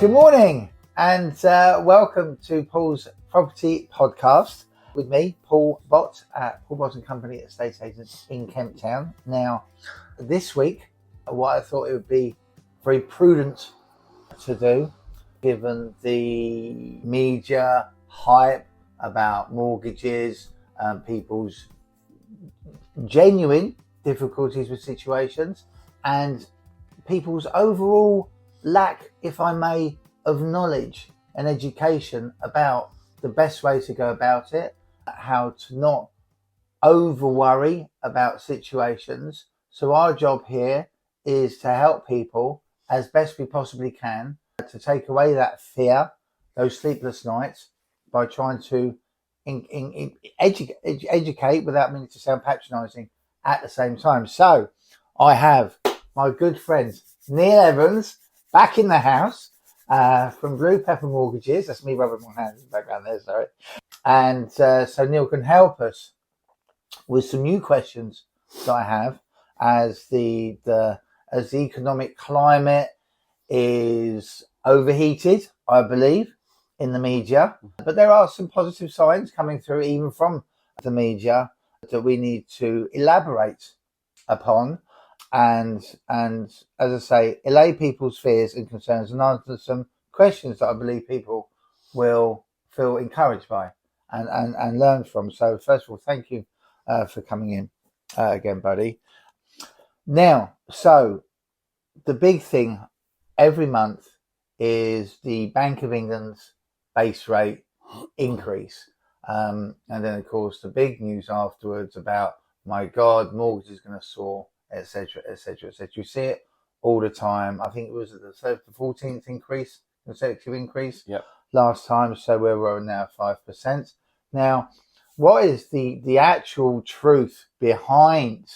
Good morning and welcome to Paul's Property Podcast with me, Paul Bott at Paul Bott & Company Estate Agents in Kent Town. Now, this week, what I thought it would be very prudent to do, given the media hype about mortgages and people's genuine difficulties with situations and people's overall lack, if I may, of knowledge and education about the best way to go about it, how to not over worry about situations. So our job here is to help people as best we possibly can to take away that fear, those sleepless nights, by trying to educate without meaning to sound patronising at the same time. So I have my good friend Neil Evans back in the house from Blue Pepper Mortgages. That's me rubbing my hands in the background there, sorry. And so Neil can help us with some new questions that I have as the economic climate is overheated, I believe, in the media. But there are some positive signs coming through even from the media that we need to elaborate upon. And as I say, allay people's fears and concerns and answer some questions that I believe people will feel encouraged by and learn from. So first of all, thank you for coming in again, buddy. Now, so the big thing every month is the Bank of England's base rate increase. And then, of course, the big news afterwards about, my God, mortgage is going to soar, etc., etc., etc. You see it all the time. I think it was the 14th increase, consecutive increase last time. So we're now 5%. Now, what is the actual truth behind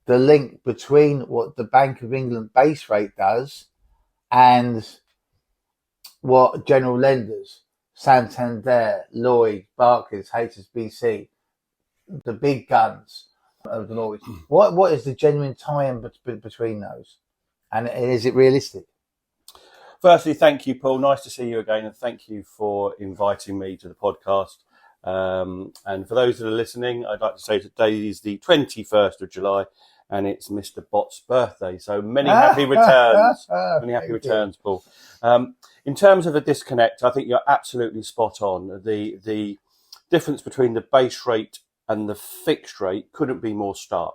the link between what the Bank of England base rate does and what general lenders, Santander, Lloyd, Barclays, HSBC, the big guns of the mortgage, what is the genuine tie-in between those, and is it realistic? Firstly, thank you, Paul. Nice to see you again, and thank you for inviting me to the podcast. And for those that are listening, I'd like to say today is the 21st of July, and it's Mr. Bott's birthday. So many happy returns. Many happy returns, Paul. In terms of a disconnect, I think you're absolutely spot on. The difference between the base rate and the fixed rate couldn't be more stark.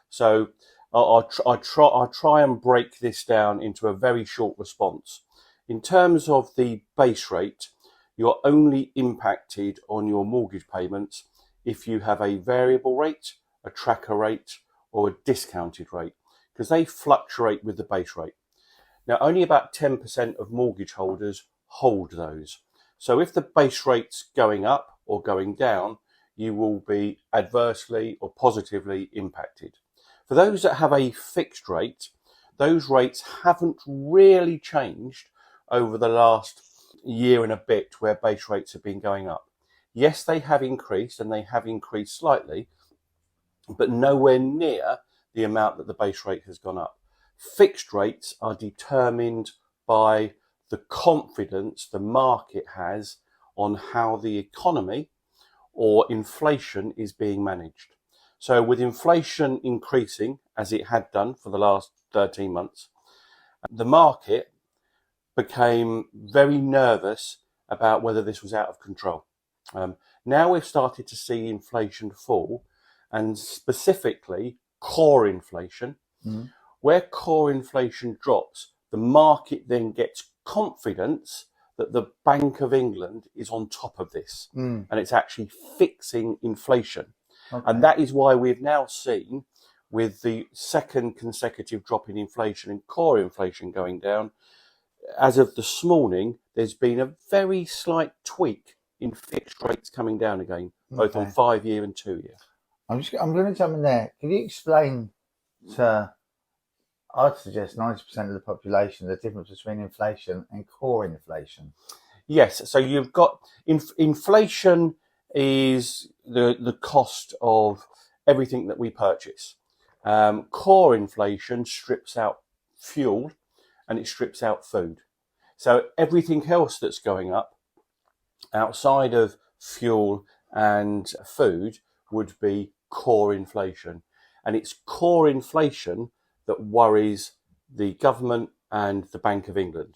So I'll try and break this down into a very short response. In terms of the base rate, you're only impacted on your mortgage payments if you have a variable rate, a tracker rate, or a discounted rate, because they fluctuate with the base rate. Now, only about 10% of mortgage holders hold those. So if the base rate's going up or going down, you will be adversely or positively impacted. For those that have a fixed rate, those rates haven't really changed over the last year and a bit where base rates have been going up. Yes, they have increased, and they have increased slightly, but nowhere near the amount that the base rate has gone up. Fixed rates are determined by the confidence the market has on how the economy or inflation is being managed. So with inflation increasing, as it had done for the last 13 months, the market became very nervous about whether this was out of control. Now we've started to see inflation fall, and specifically core inflation. Where core inflation drops, the market then gets confidence that the Bank of England is on top of this, and it's actually fixing inflation. Okay. And that is why we've now seen, with the second consecutive drop in inflation and core inflation going down, as of this morning, there's been a very slight tweak in fixed rates coming down again, both on 5-year and 2-year. I'm going to jump in there. Can you explain to, I'd suggest 90% of the population, the difference between inflation and core inflation? Yes. So you've got inflation is the cost of everything that we purchase. Core inflation strips out fuel and it strips out food. So everything else that's going up outside of fuel and food would be core inflation. And it's core inflation that worries the government and the Bank of England.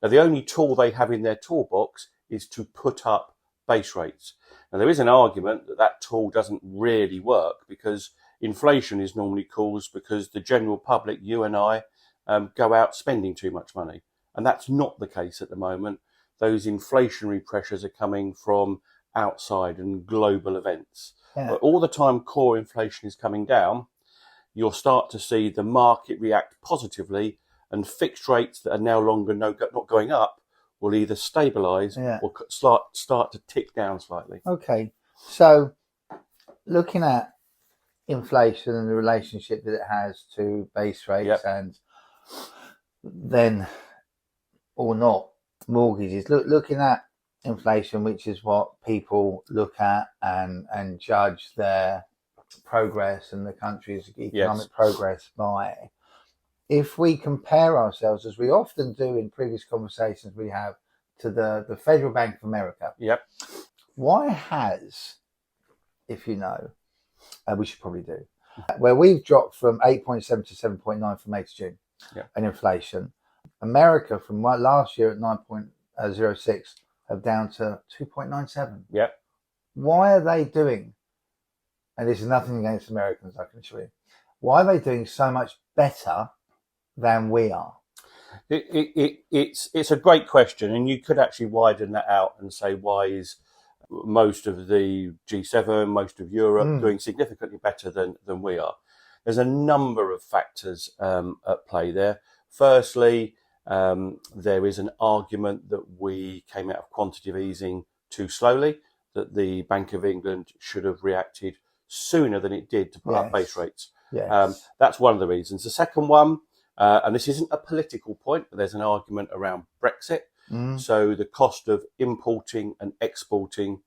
Now, the only tool they have in their toolbox is to put up base rates. Now, there is an argument that that tool doesn't really work because inflation is normally caused because the general public, you and I, go out spending too much money. And that's not the case at the moment. Those inflationary pressures are coming from outside and global events. Yeah. But all the time core inflation is coming down, you'll start to see the market react positively, and fixed rates that are no longer not going up will either stabilise or start to tick down slightly. Okay, so looking at inflation and the relationship that it has to base rates and then or not mortgages, looking at inflation, which is what people look at and judge their progress and the country's economic progress by. If we compare ourselves, as we often do in previous conversations we have, to the Federal Bank of America, why has, if you know, we should probably do, where we've dropped from 8.7 to 7.9 from May to June, and inflation, America from last year at 9.06 have down to 2.97. Why are they doing, and this is nothing against Americans, I can assure you, why are they doing so much better than we are? It's a great question, and you could actually widen that out and say, why is most of the G7, most of Europe doing significantly better than we are? There's a number of factors at play there. Firstly, there is an argument that we came out of quantitative easing too slowly, that the Bank of England should have reacted sooner than it did to put up base rates. That's one of the reasons. The second one, and this isn't a political point, but there's an argument around Brexit. So the cost of importing and exporting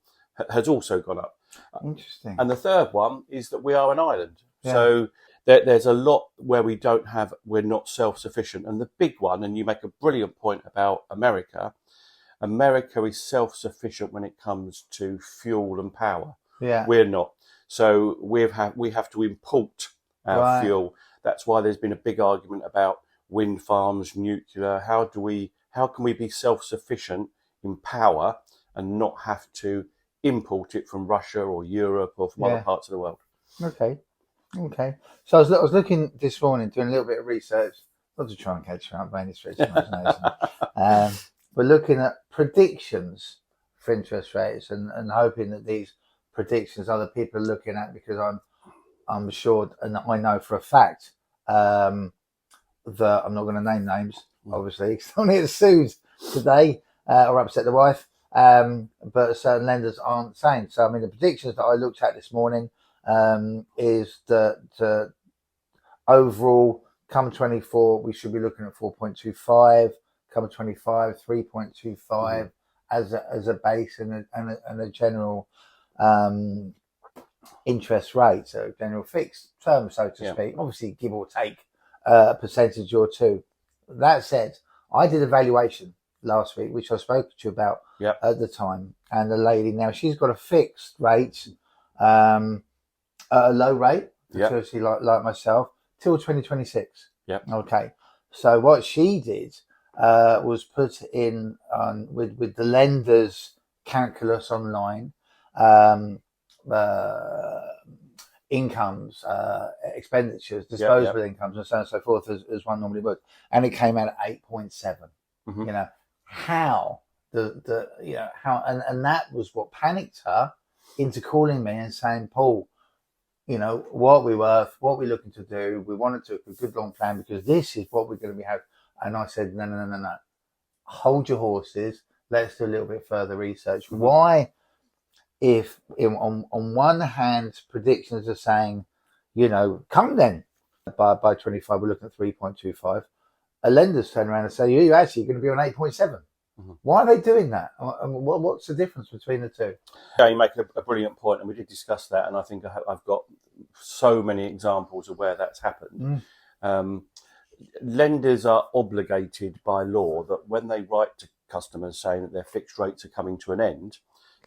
has also gone up. Interesting. And the third one is that we are an island. So there's a lot where we're not self-sufficient. And the big one, and you make a brilliant point about America, America is self-sufficient when it comes to fuel and power. We're not. So we have to import our fuel. That's why there's been a big argument about wind farms, nuclear. How can we be self-sufficient in power and not have to import it from Russia or Europe or from other parts of the world? Okay. So I was looking this morning, doing a little bit of research, not to try and catch you out by any stretch of imagination, but looking at predictions for interest rates and hoping that these predictions other people are looking at, because I'm sure and I know for a fact that I'm not going to name names, obviously, because I don't get sued today or upset the wife, but certain lenders aren't saying. So, I mean, the predictions that I looked at this morning is that overall, come 24, we should be looking at 4.25, come 25, 3.25 as a base and a general interest rate, so general fixed term, so to speak, obviously give or take a percentage or two. That said, I did a valuation last week, which I spoke to you about at the time, and the lady now, she's got a fixed rate, a low rate, especially like myself, till 2026. Okay. So what she did was put in with the lender's calculus online, incomes, expenditures, disposable incomes, and so on and so forth, as one normally would, and it came out at 8.7. You know how and that was what panicked her into calling me and saying, Paul, you know what we're worth, what we're looking to do. We wanted to a good long plan because this is what we're going to be having. And I said, no. Hold your horses. Let's do a little bit further research. Why? If on one hand predictions are saying, you know, come then by 25 we're looking at 3.25, a lender's turn around and say you're actually going to be on 8.7. Why are they doing that? What's the difference between the two? Yeah, you make a brilliant point, and we did discuss that, and I think I've got so many examples of where that's happened. lenders are obligated by law that when they write to customers saying that their fixed rates are coming to an end,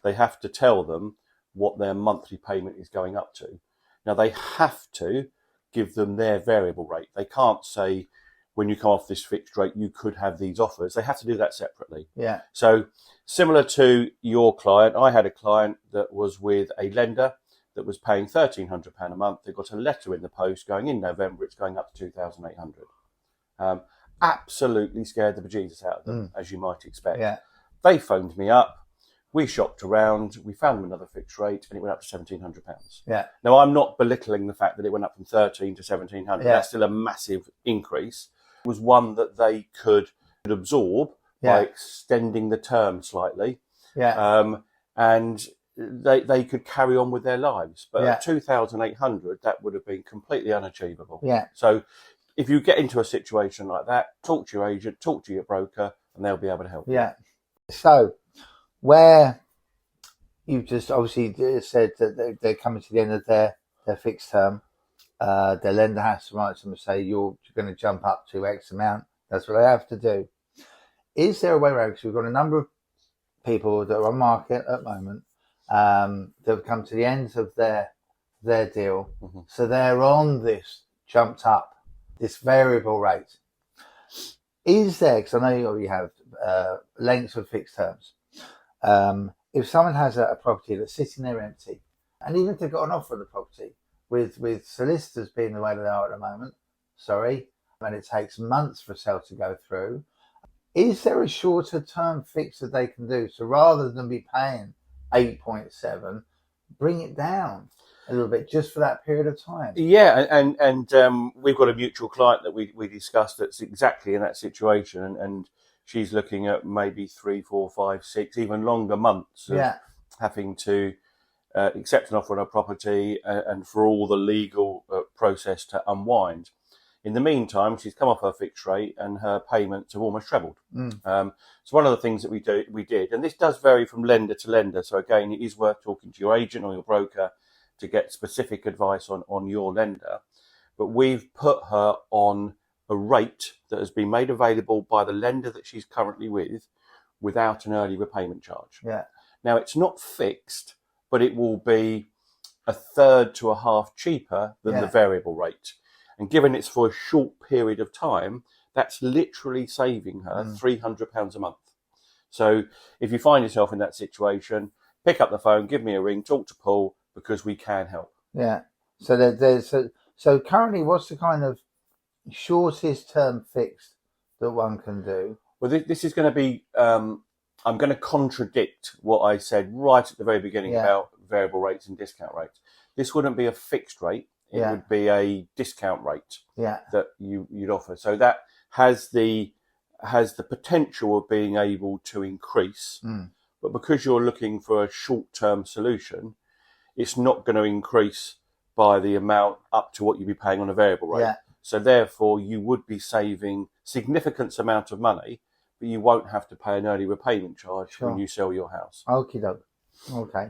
they have to tell them what their monthly payment is going up to. Now, they have to give them their variable rate. They can't say, when you come off this fixed rate, you could have these offers. They have to do that separately. Yeah. So similar to your client, I had a client that was with a lender that was paying £1,300 a month. They got a letter in the post going in November, it's going up to £2,800. Absolutely scared the bejesus out of them, as you might expect. Yeah. They phoned me up. We shopped around. We found them another fixed rate, and it went up to £1,700. Yeah. Now, I'm not belittling the fact that it went up from 13 to 1,700. Yeah. That's still a massive increase. It was one that they could absorb by extending the term slightly. Yeah. And they could carry on with their lives. But Yeah. at 2,800, that would have been completely unachievable. Yeah. So if you get into a situation like that, talk to your agent, talk to your broker, and they'll be able to help you. Yeah. So where you just obviously said that they're coming to the end of their fixed term, their lender has to write to them and say, you're going to jump up to X amount. That's what they have to do. Is there a way around? Because we've got a number of people that are on market at the moment that have come to the end of their deal. Mm-hmm. So they're on this jumped up, this variable rate. Is there, because I know you have lengths of fixed terms, if someone has a property that's sitting there empty, and even if they've got an offer on the property, with solicitors being the way they are at the moment, and it takes months for a sale to go through, is there a shorter term fix that they can do? So rather than be paying 8.7, bring it down a little bit just for that period of time. Yeah, and we've got a mutual client that we discussed that's exactly in that situation, and she's looking at maybe 3, 4, 5, 6, even longer months of having to accept an offer on a property and for all the legal process to unwind. In the meantime, she's come off her fixed rate and her payments have almost trebled. So one of the things that we did, and this does vary from lender to lender, so again, it is worth talking to your agent or your broker to get specific advice on your lender. But we've put her on a rate that has been made available by the lender that she's currently with without an early repayment charge. Yeah. Now, it's not fixed, but it will be a third to a half cheaper than the variable rate. And given it's for a short period of time, that's literally saving her £300 a month. So if you find yourself in that situation, pick up the phone, give me a ring, talk to Paul, because we can help. Yeah. So so currently, what's the kind of shortest term fix that one can do? Well, this is going to be, I'm going to contradict what I said right at the very beginning about variable rates and discount rates. This wouldn't be a fixed rate. It would be a discount rate that you'd offer. So that has the potential of being able to increase. But because you're looking for a short-term solution, it's not going to increase by the amount up to what you'd be paying on a variable rate. Yeah. So therefore, you would be saving significant amount of money, but you won't have to pay an early repayment charge when you sell your house. Okie doke. Okay.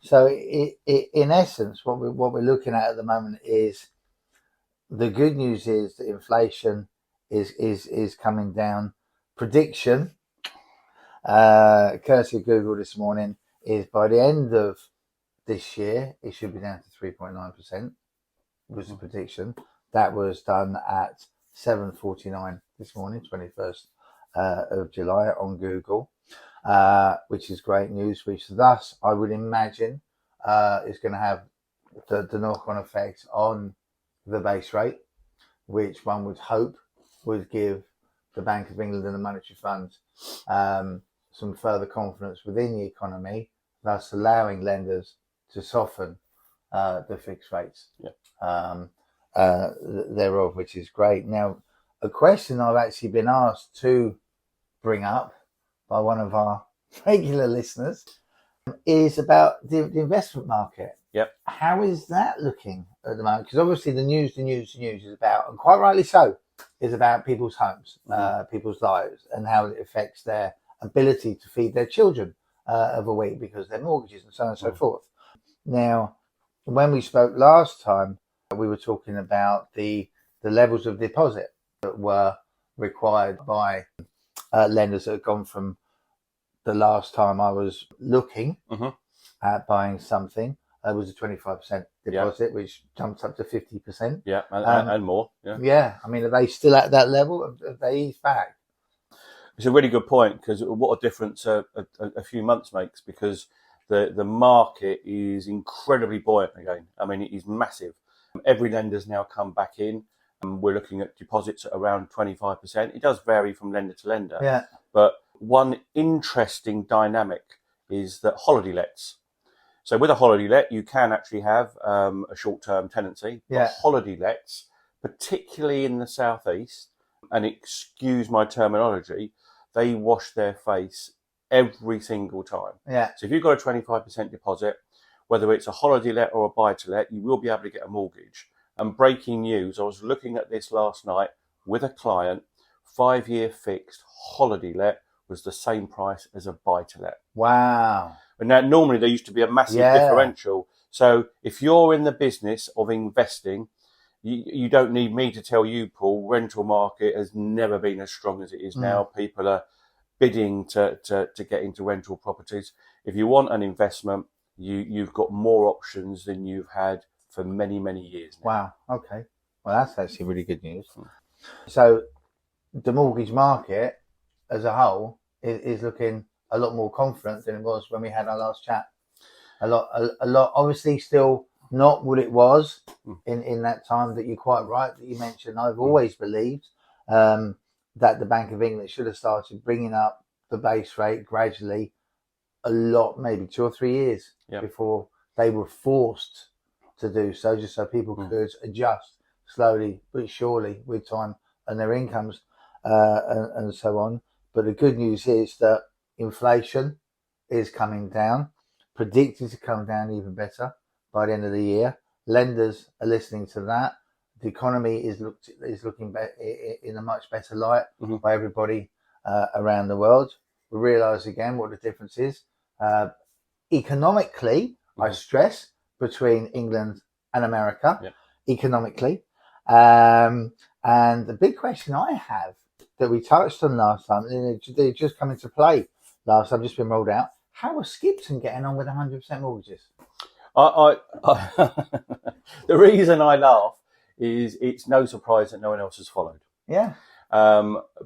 So in essence, what we're looking at the moment is the good news is that inflation is coming down. Prediction, courtesy of Google this morning, is by the end of this year it should be down to 3.9%. Was the prediction that was done at 7:49 this morning, 21st of July on Google. Which is great news, which thus I would imagine is going to have the knock-on effect on the base rate, which one would hope would give the Bank of England and the Monetary Fund some further confidence within the economy, thus allowing lenders to soften the fixed rates thereof, which is great. Now, a question I've actually been asked to bring up by one of our regular listeners is about the investment market. Yep. How is that looking at the moment? Because obviously the news is about, and quite rightly so, is about people's homes, people's lives, and how it affects their ability to feed their children of a week because of their mortgages and so on and so forth. Now, when we spoke last time, we were talking about the levels of deposit that were required by lenders that had gone from the last time I was looking at buying something. It was a 25% deposit, which jumped up to 50%. Yeah, and more. Yeah, I mean, are they still at that level? Have they eased back? It's a really good point, because what a difference a few months makes, because the market is incredibly buoyant again. I mean, it is massive. Every lender's now come back in. We're looking at deposits at around 25%. It does vary from lender to lender. Yeah. But one interesting dynamic is that holiday lets. So with a holiday let, you can actually have a short-term tenancy. Yeah. But holiday lets, particularly in the southeast, and excuse my terminology, they wash their face every single time. Yeah. So if you've got a 25% deposit, whether it's a holiday let or a buy-to-let, you will be able to get a mortgage. And breaking news, I was looking at this last night with a client, 5-year fixed holiday let was the same price as a buy-to-let. Wow. And now, normally there used to be a massive differential. So if you're in the business of investing, you don't need me to tell you, Paul, rental market has never been as strong as it is now. People are bidding to get into rental properties. If you want an investment, you've got more options than you've had for many, many years now. Wow. Okay. Well, that's actually really good news. So the mortgage market as a whole is looking a lot more confident than it was when we had our last chat. A lot, obviously still not what it was in that time, that you're quite right, that you mentioned. I've always believed that the Bank of England should have started bringing up the base rate gradually a lot, maybe 2 or 3 years before they were forced to do so, just so people could adjust slowly but surely with time and their incomes and so on. But the good news is that inflation is coming down, predicted to come down even better by the end of the year. Lenders are listening to that. The economy is looking in a much better light by everybody around the world. We realise again what the difference is. Economically, I stress, between England and America, economically. And the big question I have that we touched on last time, they just come into play last time, just been rolled out. How was Skipton getting on with 100% mortgages? I the reason I laugh is it's no surprise that no one else has followed. Yeah.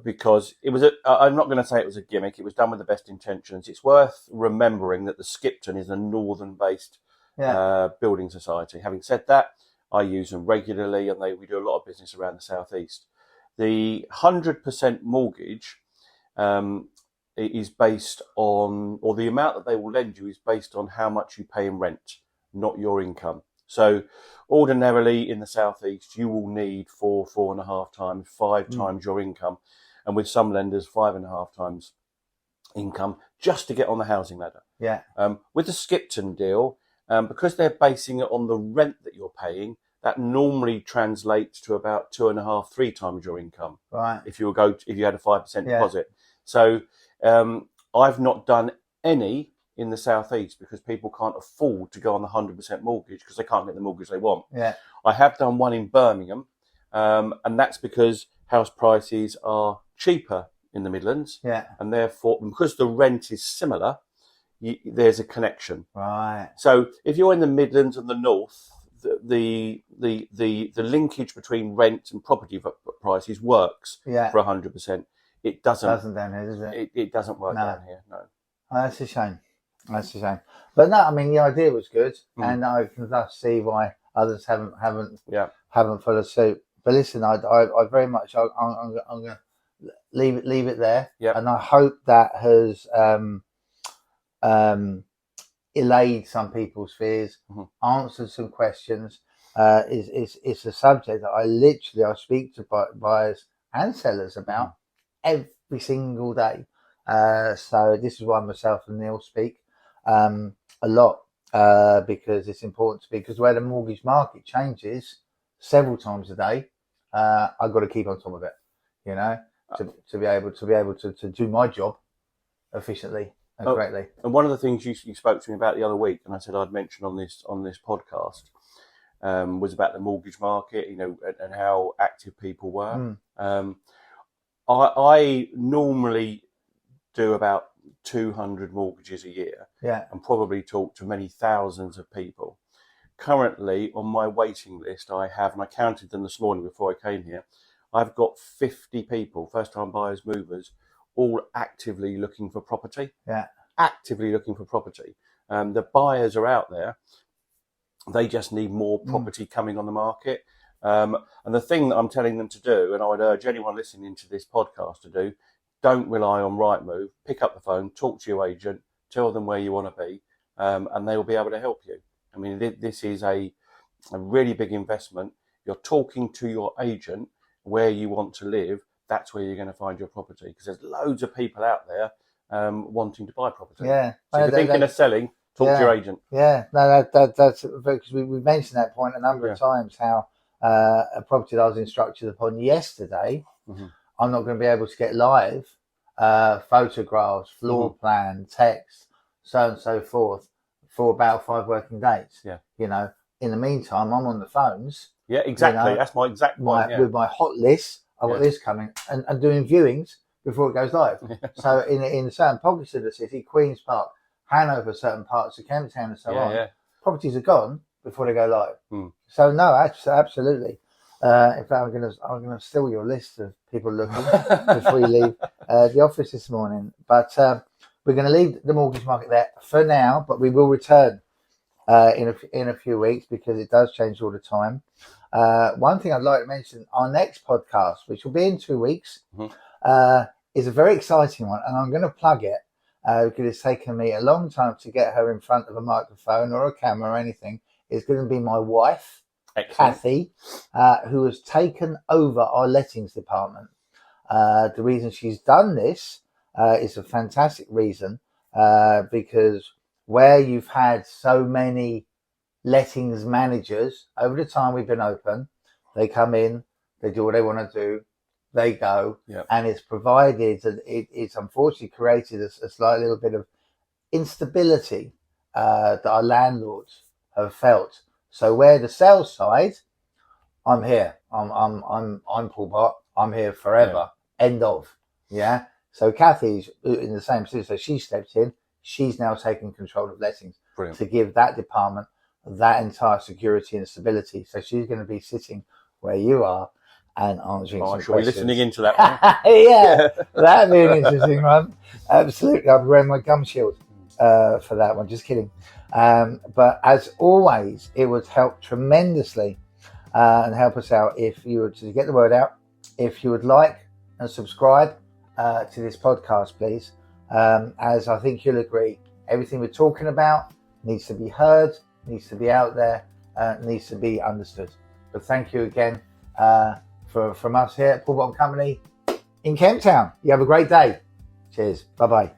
Because it was I'm not going to say it was a gimmick. It was done with the best intentions. It's worth remembering that the Skipton is a northern-based building society. Having said that, I use them regularly, and we do a lot of business around the southeast. The 100% mortgage is based on, or the amount that they will lend you is based on how much you pay in rent, not your income. So ordinarily in the southeast, you will need 4.5 times, 5 times your income, and with some lenders, 5.5 times income, just to get on the housing ladder. Yeah. With the Skipton deal, because they're basing it on the rent that you're paying, that normally translates to about 2.5, 3 times your income. Right. If you had a 5% deposit. So I've not done any in the southeast because people can't afford to go on the 100% mortgage because they can't get the mortgage they want. Yeah. I have done one in Birmingham, and that's because house prices are cheaper in the Midlands. Yeah. And therefore, because the rent is similar, there's a connection. Right. So if you're in the Midlands and the North, the linkage between rent and property prices works for 100%. It doesn't down here, does it? It doesn't work down here. No. Oh, that's a shame. That's a shame. But no, I mean the idea was good, and I can thus see why others haven't followed suit. But listen, I very much I'm going to leave it there, and I hope that has allayed some people's fears, answered some questions. It's a subject that I speak to buyers and sellers about every single day. So this is why myself and Neil speak a lot, because it's important to be, because where the mortgage market changes several times a day, I've got to keep on top of it, you know, to be able to do my job efficiently and correctly. And one of the things you spoke to me about the other week, and I said I'd mention on this podcast, was about the mortgage market, and how active people were. I normally do about 200 mortgages a year, and probably talk to many thousands of people. Currently, on my waiting list, I have, and I counted them this morning before I came here, I've got 50 people, first-time buyers, movers, all actively looking for property. Actively looking for property. The buyers are out there. They just need more property coming on the market. And the thing that I'm telling them to do, and I would urge anyone listening to this podcast to do, don't rely on Rightmove. Pick up the phone, talk to your agent, tell them where you want to be, and they will be able to help you. I mean, this is a really big investment. You're talking to your agent where you want to live. That's where you're going to find your property, because there's loads of people out there wanting to buy property. So if you're thinking of selling, talk to your agent. That's because we've mentioned that point a number of times, how a property that I was instructed upon yesterday, I'm not going to be able to get live photographs, floor plan, text, so on and so forth, for about 5 working days. In the meantime, I'm on the phones. Exactly. That's my exact point. With my hot list, I've got this coming, and doing viewings before it goes live. So in certain pockets of the city, Queen's Park, Hanover, certain parts of Kemptown and so on, properties are gone before they go live. So no, absolutely. In fact, I'm gonna steal your list of people looking before you leave the office this morning. But we're going to leave the mortgage market there for now, but we will return in a few weeks, because it does change all the time. One thing I'd like to mention, our next podcast, which will be in 2 weeks, is a very exciting one, and I'm going to plug it because it's taken me a long time to get her in front of a microphone or a camera or anything. It's going to be my wife, Kathy, who has taken over our lettings department. The reason she's done this is a fantastic reason, because where you've had so many lettings managers over the time we've been open, they come in, they do what they want to do, they go, and it's provided that it's unfortunately created a slight little bit of instability that our landlords have felt. So where the sales side, I'm here, I'm Paul Bott, I'm here forever, end of. So Kathy's in the same situation, so she stepped in. She's now taking control of lettings to give that department that entire security and stability. So she's going to be sitting where you are and answering some questions. Listening into that one. That'd be an interesting one. Absolutely. I'm wearing my gum shield for that one. Just kidding. But as always, it would help tremendously and help us out if you were to get the word out. If you would like and subscribe to this podcast, please. As I think you'll agree, everything we're talking about needs to be heard, needs to be out there, needs to be understood. But thank you again from us here at Paul Bott Company in Kemptown. You have a great day. Cheers. Bye-bye.